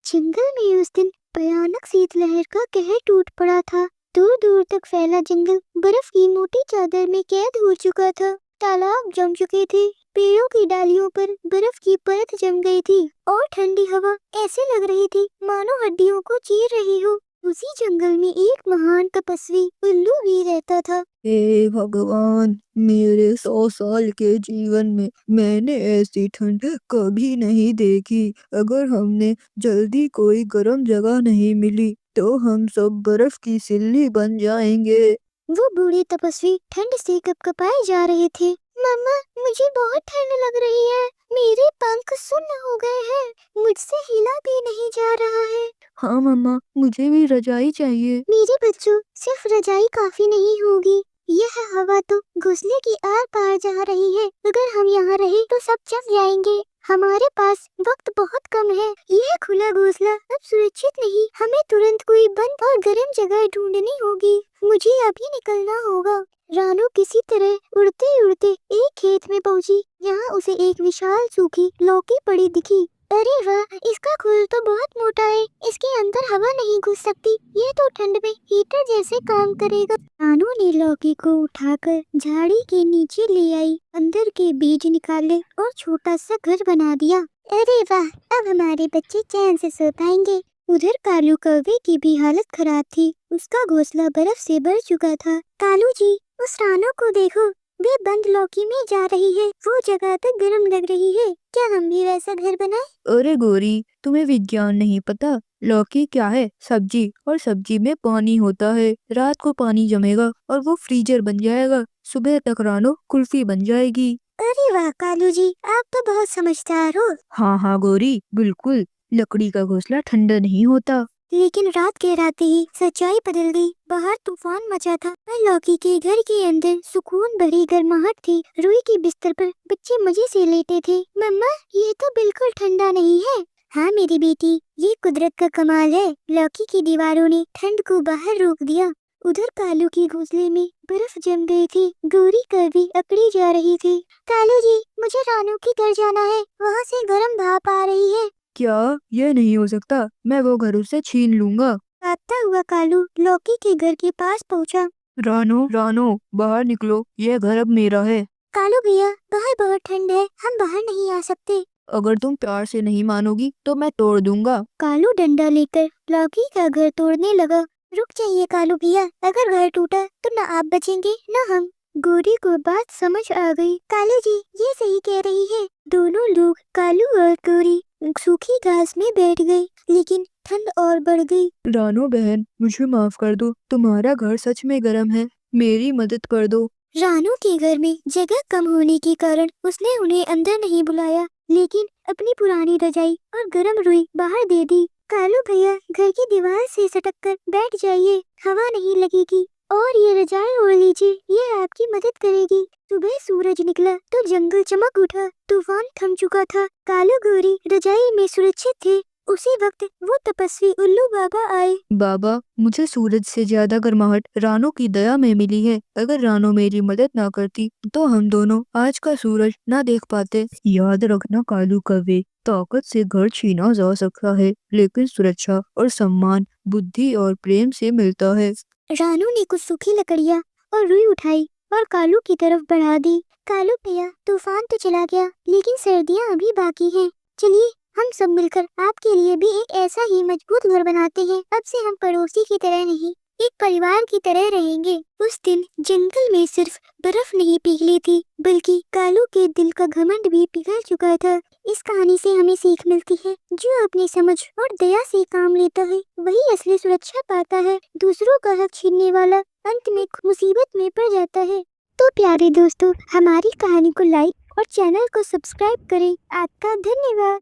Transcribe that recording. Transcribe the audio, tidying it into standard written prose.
जंगल में उस दिन भयानक शीतलहर का कहर टूट पड़ा था। दूर दूर तक फैला जंगल बर्फ की मोटी चादर में कैद हो चुका था। तालाब जम चुके थे, पेड़ों की डालियों पर बर्फ की परत जम गई थी और ठंडी हवा ऐसे लग रही थी मानो हड्डियों को चीर रही हो। उसी जंगल में एक महान तपस्वी उल्लू भी रहता था। हे भगवान, मेरे 100 साल के जीवन में मैंने ऐसी ठंड कभी नहीं देखी। अगर हमने जल्दी कोई गर्म जगह नहीं मिली तो हम सब बर्फ की सिल्ली बन जाएंगे। वो बूढ़े तपस्वी ठंड से कपकपाए जा रहे थे। मम्मा, मुझे बहुत ठंड लग रही है। मेरे पंख सुन्न हो गए हैं। मुझसे हिला भी नहीं जा रहा है। हाँ मम्मा, मुझे भी रजाई चाहिए। मेरे बच्चों, सिर्फ रजाई काफी नहीं होगी। यह हवा तो घोंसले की आर पार जा रही है। अगर हम यहाँ रहे तो सब जम जाएंगे। हमारे पास वक्त बहुत कम है। यह खुला घोंसला अब सुरक्षित नहीं। हमें तुरंत कोई बंद और गर्म जगह ढूंढनी होगी। मुझे अभी निकलना होगा। रानू किसी तरह उड़ते उड़ते एक खेत में पहुंची। यहाँ उसे एक विशाल सूखी लौकी पड़ी दिखी। अरे वाह, इसका खोल तो बहुत मोटा है। इसके अंदर हवा नहीं घुस सकती। ये तो ठंड में हीटर जैसे काम करेगा। रानू ने लौकी को उठाकर झाड़ी के नीचे ले आई, अंदर के बीज निकाले और छोटा सा घर बना दिया। अरे वाह, अब हमारे बच्चे चैन से सो पाएंगे। उधर कालू कौवे की भी हालत खराब थी। उसका घोंसला बर्फ से भर चुका था। कालू जी, उस रानू को देखो, वे बंद लौकी में जा रही है। वो जगह तो गर्म लग रही है। क्या हम भी वैसा घर बनाएं? अरे गोरी, तुम्हें विज्ञान नहीं पता। लौकी क्या है? सब्जी, और सब्जी में पानी होता है। रात को पानी जमेगा और वो फ्रीजर बन जाएगा। सुबह तक रानो कुल्फी बन जाएगी। अरे वाह कालू जी, आप तो बहुत समझदार हो। हाँ हाँ गोरी, बिल्कुल। लकड़ी का घोंसला ठंडा नहीं होता। लेकिन रात गहराते ही सच्चाई बदल गई। बाहर तूफान मचा था और लौकी के घर के अंदर सुकून भरी गर्माहट थी। रुई के बिस्तर पर बच्चे मजे से लेटे थे। मम्मा, ये तो बिल्कुल ठंडा नहीं है। हाँ मेरी बेटी, ये कुदरत का कमाल है। लौकी की दीवारों ने ठंड को बाहर रोक दिया। उधर कालू के घोंसले में बर्फ जम गई थी। गोरी कभी अकड़ी जा रही थी। कालू जी, मुझे रानू के घर जाना है। वहाँ से गर्म भाप आ रही है। क्या? यह नहीं हो सकता। मैं वो घर उससे छीन लूंगा। भागता हुआ कालू लौकी के घर के पास पहुंचा। रानो रानो, बाहर निकलो, यह घर अब मेरा है। कालू भैया, बाहर बहुत ठंड है। हम बाहर नहीं आ सकते। अगर तुम प्यार से नहीं मानोगी तो मैं तोड़ दूंगा। कालू डंडा लेकर लौकी का घर तोड़ने लगा। रुक जाइए कालू भैया, अगर घर टूटा तो न आप बचेंगे न हम। गोरी को बात समझ आ गई। कालू जी, ये सही कह रही है। दोनों लोग, कालू और गोरी, सूखी घास में बैठ गए। लेकिन ठंड और बढ़ गई। रानो बहन, मुझे माफ कर दो। तुम्हारा घर सच में गर्म है। मेरी मदद कर दो। रानू के घर में जगह कम होने के कारण उसने उन्हें अंदर नहीं बुलाया, लेकिन अपनी पुरानी रजाई और गर्म रुई बाहर दे दी। कालू भैया, घर की दीवार से सटक कर बैठ जाइए, हवा नहीं लगेगी। और ये रजाई ओढ़ लीजिए, ये आपकी मदद करेगी। सुबह सूरज निकला तो जंगल चमक उठा। तूफान थम चुका था। कालू गोरी रजाई में सुरक्षित थे। उसी वक्त वो तपस्वी उल्लू बाबा आए। बाबा, मुझे सूरज से ज्यादा गर्माहट रानो की दया में मिली है। अगर रानो मेरी मदद ना करती तो हम दोनों आज का सूरज ना देख पाते। याद रखना कालू कौवे, ताकत से घर छीना जा सकता है, लेकिन सुरक्षा और सम्मान बुद्धि और प्रेम से मिलता है। रानू ने कुछ सूखी लकड़ियाँ और रुई उठाई और कालू की तरफ बढ़ा दी। कालू भैया, तूफान तो चला गया, लेकिन सर्दियाँ अभी बाकी हैं। चलिए, हम सब मिलकर आपके लिए भी एक ऐसा ही मजबूत घर बनाते हैं। अब से हम पड़ोसी की तरह नहीं, एक परिवार की तरह रहेंगे। उस दिन जंगल में सिर्फ बर्फ नहीं पिघली थी, बल्कि कालू के दिल का घमंड भी पिघल चुका था। इस कहानी से हमें सीख मिलती है, जो अपनी समझ और दया से काम लेता है वही असली सुरक्षा पाता है। दूसरों का हक छीनने वाला अंत में मुसीबत में पड़ जाता है। तो प्यारे दोस्तों, हमारी कहानी को लाइक और चैनल को सब्सक्राइब करें। आपका धन्यवाद।